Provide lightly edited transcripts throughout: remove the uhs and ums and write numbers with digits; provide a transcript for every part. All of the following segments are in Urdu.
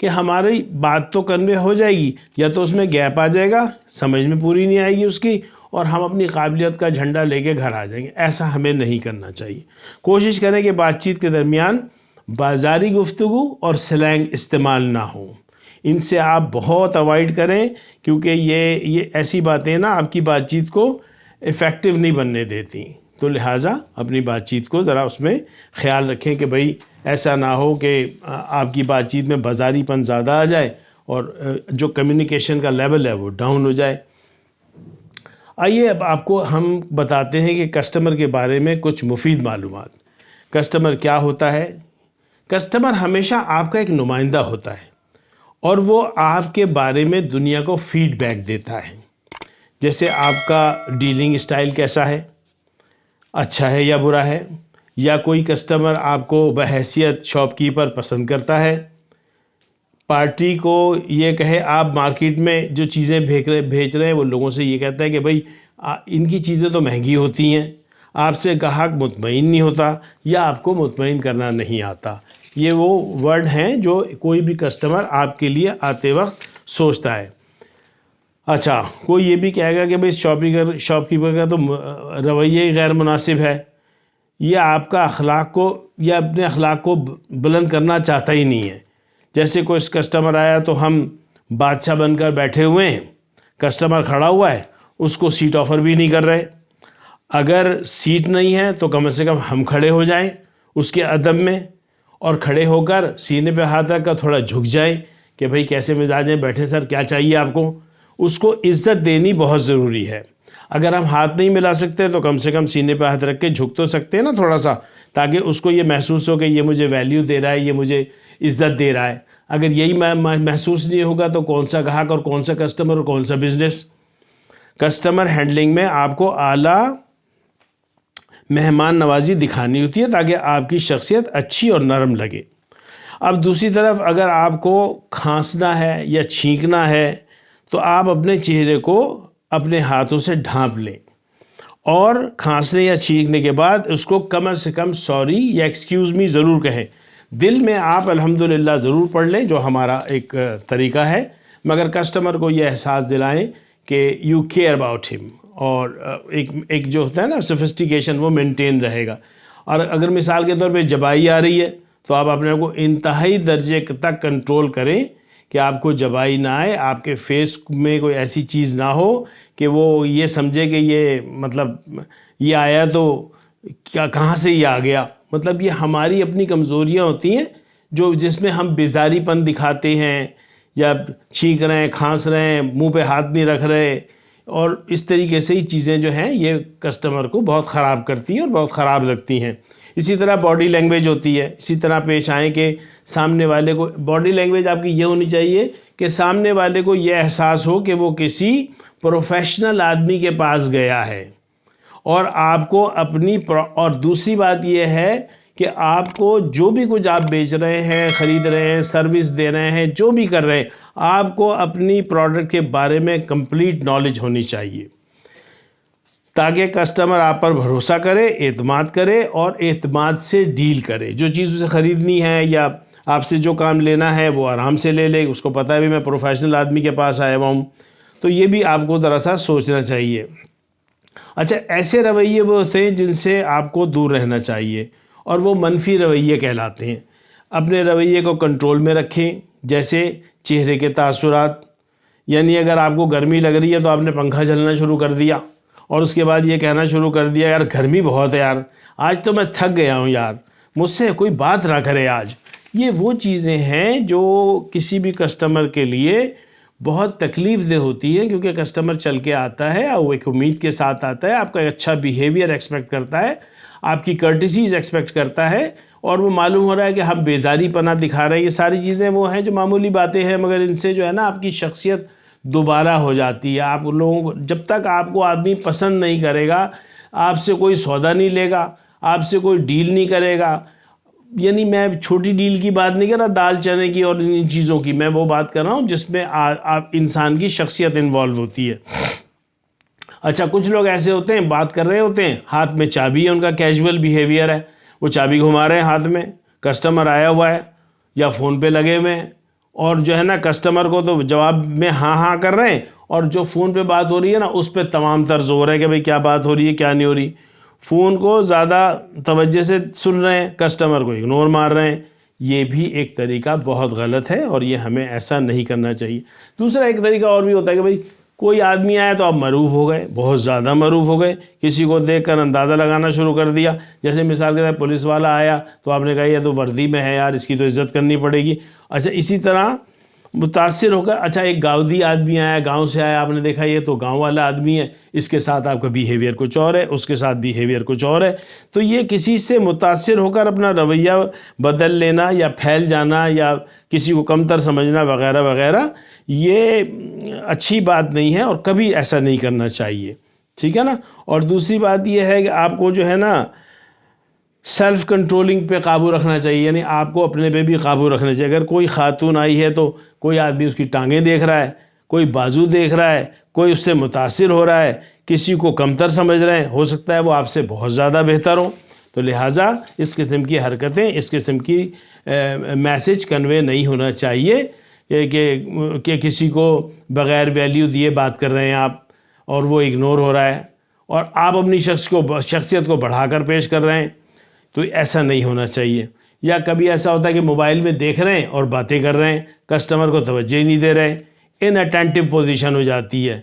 کہ ہماری بات تو کنوے ہو جائے گی یا تو اس میں گیپ آ جائے گا, سمجھ میں پوری نہیں آئے گی اس کی, اور ہم اپنی قابلیت کا جھنڈا لے کے گھر آ جائیں گے. ایسا ہمیں نہیں کرنا چاہیے. کوشش کریں کہ بات چیت کے درمیان بازاری گفتگو اور سلینگ استعمال نہ ہوں. ان سے آپ بہت اوائڈ کریں, کیونکہ یہ ایسی باتیں نا آپ کی بات چیت کو افیکٹو نہیں بننے دیتی. تو لہٰذا اپنی بات چیت کو ذرا اس میں خیال رکھیں کہ بھئی ایسا نہ ہو کہ آپ کی بات چیت میں بازاری پن زیادہ آ جائے اور جو کمیونیکیشن کا لیول ہے وہ ڈاؤن ہو جائے. آئیے اب آپ کو ہم بتاتے ہیں کہ کسٹمر کے بارے میں کچھ مفید معلومات. کسٹمر کیا ہوتا ہے؟ کسٹمر ہمیشہ آپ کا ایک نمائندہ ہوتا ہے اور وہ آپ کے بارے میں دنیا کو فیڈ بیک دیتا ہے. جیسے آپ کا ڈیلنگ اسٹائل کیسا ہے, اچھا ہے یا برا ہے, یا کوئی کسٹمر آپ کو بحیثیت شاپ کیپر پسند کرتا ہے. پارٹی کو یہ کہے آپ مارکیٹ میں جو چیزیں بھیج رہے ہیں وہ لوگوں سے یہ کہتا ہے کہ بھئی ان کی چیزیں تو مہنگی ہوتی ہیں, آپ سے گاہک مطمئن نہیں ہوتا یا آپ کو مطمئن کرنا نہیں آتا. یہ وہ ورڈ ہیں جو کوئی بھی کسٹمر آپ کے لیے آتے وقت سوچتا ہے. اچھا, کوئی یہ بھی کہے گا کہ بھئی شاپ کیپر کا تو رویہ ہی غیر مناسب ہے, یہ آپ کا اخلاق کو یا اپنے اخلاق کو بلند کرنا چاہتا ہی نہیں ہے. جیسے کوئی کسٹمر آیا تو ہم بادشاہ بن کر بیٹھے ہوئے ہیں, کسٹمر کھڑا ہوا ہے, اس کو سیٹ آفر بھی نہیں کر رہے. اگر سیٹ نہیں ہے تو کم سے کم ہم کھڑے ہو جائیں اس کے ادب میں, اور کھڑے ہو کر سینے پہ ہاتھ رکھ کر تھوڑا جھک جائیں کہ بھئی کیسے مزاج ہیں, بیٹھے سر کیا چاہیے آپ کو. اس کو عزت دینی بہت ضروری ہے. اگر ہم ہاتھ نہیں ملا سکتے تو کم سے کم سینے پہ ہاتھ رکھ کے جھک تو سکتے ہیں نا تھوڑا سا, تاکہ اس کو یہ محسوس ہو کہ یہ مجھے ویلیو دے رہا ہے, یہ مجھے عزت دے رہا ہے. اگر یہی محسوس نہیں ہوگا تو کون سا گاہک اور کون سا کسٹمر اور کون سا بزنس. کسٹمر ہینڈلنگ میں آپ کو اعلیٰ مہمان نوازی دکھانی ہوتی ہے تاکہ آپ کی شخصیت اچھی اور نرم لگے. اب دوسری طرف اگر آپ کو کھانسنا ہے یا چھینکنا ہے تو آپ اپنے چہرے کو اپنے ہاتھوں سے ڈھانپ لیں, اور کھانسنے یا چھینکنے کے بعد اس کو کم سے کم سوری یا ایکسکیوز می ضرور کہیں. دل میں آپ الحمدللہ ضرور پڑھ لیں جو ہمارا ایک طریقہ ہے, مگر کسٹمر کو یہ احساس دلائیں کہ یو کیئر اباؤٹ ہم, اور ایک جو ہوتا ہے نا سوفسٹیکیشن وہ مینٹین رہے گا. اور اگر مثال کے طور پہ جبائی آ رہی ہے تو آپ اپنے کو انتہائی درجے تک کنٹرول کریں کہ آپ کو جبائی نہ آئے, آپ کے فیس میں کوئی ایسی چیز نہ ہو کہ وہ یہ سمجھے کہ یہ مطلب یہ آیا تو کیا کہاں سے یہ آ گیا. مطلب یہ ہماری اپنی کمزوریاں ہوتی ہیں جس میں ہم بیزاری پن دکھاتے ہیں, یا چھینک رہے ہیں, کھانس رہے ہیں, منہ پہ ہاتھ نہیں رکھ رہے, اور اس طریقے سے ہی چیزیں جو ہیں یہ کسٹمر کو بہت خراب کرتی ہیں اور بہت خراب لگتی ہیں. اسی طرح باڈی لینگویج ہوتی ہے, اسی طرح پیش آئیں کہ سامنے والے کو باڈی لینگویج آپ کی یہ ہونی چاہیے کہ سامنے والے کو یہ احساس ہو کہ وہ کسی پروفیشنل آدمی کے پاس گیا ہے, اور آپ کو اور دوسری بات یہ ہے کہ آپ کو جو بھی کچھ آپ بیچ رہے ہیں, خرید رہے ہیں, سروس دے رہے ہیں, جو بھی کر رہے ہیں, آپ کو اپنی پروڈکٹ کے بارے میں کمپلیٹ نالج ہونی چاہیے تاکہ کسٹمر آپ پر بھروسہ کرے, اعتماد کرے اور اعتماد سے ڈیل کرے. جو چیز اسے خریدنی ہے یا آپ سے جو کام لینا ہے وہ آرام سے لے لے, اس کو پتہ ہے بھی میں پروفیشنل آدمی کے پاس آیا ہوا ہوں. تو یہ بھی آپ کو ذرا سا سوچنا چاہیے. اچھا, ایسے رویے وہ ہوتے ہیں جن سے آپ کو دور رہنا چاہیے, اور وہ منفی رویے کہلاتے ہیں. اپنے رویے کو کنٹرول میں رکھیں, جیسے چہرے کے تاثرات. یعنی اگر آپ کو گرمی لگ رہی ہے تو آپ نے پنکھا چلنا شروع کر دیا, اور اس کے بعد یہ کہنا شروع کر دیا یار گرمی بہت ہے یار, آج تو میں تھک گیا ہوں یار, مجھ سے کوئی بات نہ کرے آج. یہ وہ چیزیں ہیں جو کسی بھی کسٹمر کے لیے بہت تکلیف دہ ہوتی ہے, کیونکہ کسٹمر چل کے آتا ہے اور وہ ایک امید کے ساتھ آتا ہے, آپ کا اچھا بیہیویئر ایکسپیکٹ کرتا ہے, آپ کی کرٹیسیز ایکسپیکٹ کرتا ہے, اور وہ معلوم ہو رہا ہے کہ ہم بیزاری پنا دکھا رہے ہیں. یہ ساری چیزیں وہ ہیں جو معمولی باتیں ہیں, مگر ان سے جو ہے نا آپ کی شخصیت دوبارہ ہو جاتی ہے. آپ لوگوں کو جب تک آپ کو آدمی پسند نہیں کرے گا, آپ سے کوئی سودا نہیں لے گا, آپ سے کوئی ڈیل نہیں کرے گا. یعنی میں چھوٹی ڈیل کی بات نہیں کر رہا, دال چنے کی اور ان چیزوں کی, میں وہ بات کر رہا ہوں جس میں انسان کی شخصیت انوالو ہوتی ہے. اچھا, کچھ لوگ ایسے ہوتے ہیں بات کر رہے ہوتے ہیں, ہاتھ میں چابی ہے, ان کا کیجول بیہیویئر ہے, وہ چابی گھما رہے ہیں ہاتھ میں, کسٹمر آیا ہوا ہے یا فون پہ لگے ہوئے ہیں, اور جو ہے نا کسٹمر کو تو جواب میں ہاں ہاں کر رہے ہیں، اور جو فون پہ بات ہو رہی ہے نا اس پہ تمام تر زور ہے کہ بھئی کیا بات ہو رہی ہے کیا نہیں ہو رہی. فون کو زیادہ توجہ سے سن رہے ہیں، کسٹمر کو اگنور مار رہے ہیں. یہ بھی ایک طریقہ بہت غلط ہے اور یہ ہمیں ایسا نہیں کرنا چاہیے. دوسرا ایک طریقہ اور بھی ہوتا ہے کہ بھئی کوئی آدمی آیا تو آپ معروف ہو گئے، بہت زیادہ معروف ہو گئے، کسی کو دیکھ کر اندازہ لگانا شروع کر دیا. جیسے مثال کے طور پولیس والا آیا تو آپ نے کہا یہ تو وردی میں ہے یار، اس کی تو عزت کرنی پڑے گی. اچھا اسی طرح متاثر ہو کر اچھا ایک گاؤدی آدمی آیا، گاؤں سے آیا، آپ نے دیکھا یہ تو گاؤں والا آدمی ہے، اس کے ساتھ آپ کا بیہیویئر کچھ اور ہے، اس کے ساتھ بیہیویئر کچھ اور ہے. تو یہ کسی سے متاثر ہو کر اپنا رویہ بدل لینا یا پھیل جانا یا کسی کو کمتر سمجھنا وغیرہ وغیرہ، یہ اچھی بات نہیں ہے اور کبھی ایسا نہیں کرنا چاہیے. ٹھیک ہے نا. اور دوسری بات یہ ہے کہ آپ کو جو ہے نا سیلف کنٹرولنگ پہ قابو رکھنا چاہیے، یعنی آپ کو اپنے پہ بھی قابو رکھنا چاہیے. اگر کوئی خاتون آئی ہے تو کوئی آدمی اس کی ٹانگیں دیکھ رہا ہے، کوئی بازو دیکھ رہا ہے، کوئی اس سے متاثر ہو رہا ہے، کسی کو کمتر سمجھ رہے ہیں، ہو سکتا ہے وہ آپ سے بہت زیادہ بہتر ہوں. تو لہٰذا اس قسم کی حرکتیں، اس قسم کی میسج کنوے نہیں ہونا چاہیے کہ کسی کو بغیر ویلیو دیے بات کر رہے ہیں آپ اور وہ اگنور ہو رہا ہے اور آپ اپنی شخصیت کو بڑھا کر پیش کر رہے ہیں. تو ایسا نہیں ہونا چاہیے. یا کبھی ایسا ہوتا ہے کہ موبائل میں دیکھ رہے ہیں اور باتیں کر رہے ہیں، کسٹمر کو توجہ ہی نہیں دے رہے، ان اٹینٹیو پوزیشن ہو جاتی ہے.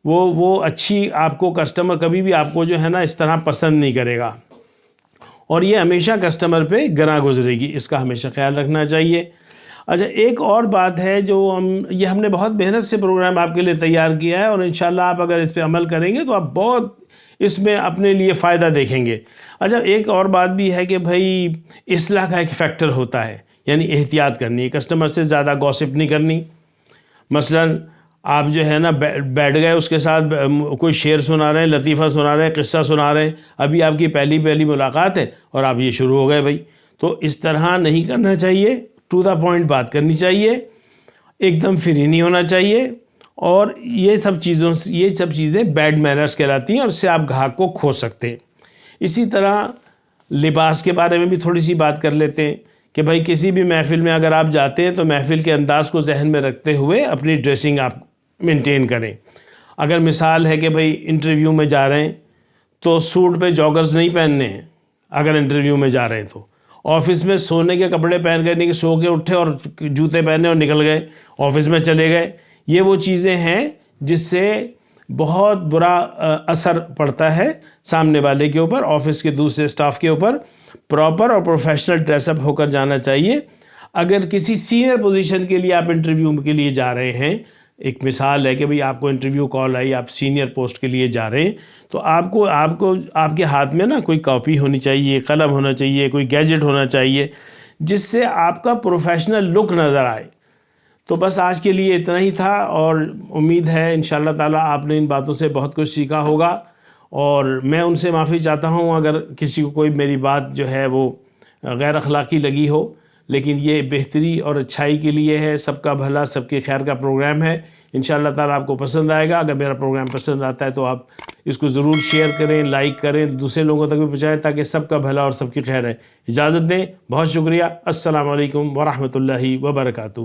وہ اچھی آپ کو کسٹمر کبھی بھی آپ کو جو ہے نا اس طرح پسند نہیں کرے گا اور یہ ہمیشہ کسٹمر پہ گراں گزرے گی. اس کا ہمیشہ خیال رکھنا چاہیے. اچھا ایک اور بات ہے جو ہم نے بہت محنت سے پروگرام آپ کے لیے تیار کیا ہے اور انشاءاللہ آپ اگر اس پہ عمل کریں گے تو آپ بہت اس میں اپنے لیے فائدہ دیکھیں گے. اچھا ایک اور بات بھی ہے کہ بھائی اصلاح کا ایک فیکٹر ہوتا ہے، یعنی احتیاط کرنی ہے، کسٹمر سے زیادہ گوسپ نہیں کرنی. مثلا آپ جو ہے نا بیٹھ گئے اس کے ساتھ کوئی شعر سنا رہے ہیں، لطیفہ سنا رہے ہیں، قصہ سنا رہے ہیں، ابھی آپ کی پہلی ملاقات ہے اور آپ یہ شروع ہو گئے بھائی. تو اس طرح نہیں کرنا چاہیے، ٹو دا پوائنٹ بات کرنی چاہیے، ایک دم فری نہیں ہونا چاہیے. اور یہ سب چیزیں بیڈ مینرز کہلاتی ہیں اور اس سے آپ گاہک کو کھو سکتے ہیں. اسی طرح لباس کے بارے میں بھی تھوڑی سی بات کر لیتے ہیں کہ بھائی کسی بھی محفل میں اگر آپ جاتے ہیں تو محفل کے انداز کو ذہن میں رکھتے ہوئے اپنی ڈریسنگ آپ مینٹین کریں. اگر مثال ہے کہ بھائی انٹرویو میں جا رہے ہیں تو سوٹ پہ جاگرز نہیں پہننے ہیں. اگر انٹرویو میں جا رہے ہیں تو آفس میں سونے کے کپڑے پہن گئے، نہیں کہ سو کے اٹھے اور جوتے پہنے اور نکل گئے، آفس میں چلے گئے. یہ وہ چیزیں ہیں جس سے بہت برا اثر پڑتا ہے سامنے والے کے اوپر، آفس کے دوسرے اسٹاف کے اوپر. پراپر اور پروفیشنل ڈریس اپ ہو کر جانا چاہیے. اگر کسی سینئر پوزیشن کے لیے آپ انٹرویو کے لیے جا رہے ہیں، ایک مثال ہے کہ بھئی آپ کو انٹرویو کال آئی، آپ سینئر پوسٹ کے لیے جا رہے ہیں، تو آپ کے ہاتھ میں نا کوئی کاپی ہونی چاہیے، قلم ہونا چاہیے، کوئی گیجٹ ہونا چاہیے جس سے آپ کا پروفیشنل لک نظر آئے. تو بس آج کے لیے اتنا ہی تھا اور امید ہے انشاءاللہ تعالیٰ آپ نے ان باتوں سے بہت کچھ سیکھا ہوگا. اور میں ان سے معافی چاہتا ہوں اگر کسی کو کوئی میری بات جو ہے وہ غیر اخلاقی لگی ہو، لیکن یہ بہتری اور اچھائی کے لیے ہے، سب کا بھلا سب کی خیر کا پروگرام ہے. انشاءاللہ تعالیٰ آپ کو پسند آئے گا. اگر میرا پروگرام پسند آتا ہے تو آپ اس کو ضرور شیئر کریں، لائک کریں، دوسرے لوگوں تک بھی پہنچائیں تاکہ سب کا بھلا اور سب کی خیر ہے. اجازت دیں، بہت شکریہ. السلام علیکم ورحمۃ اللہ وبرکاتہ.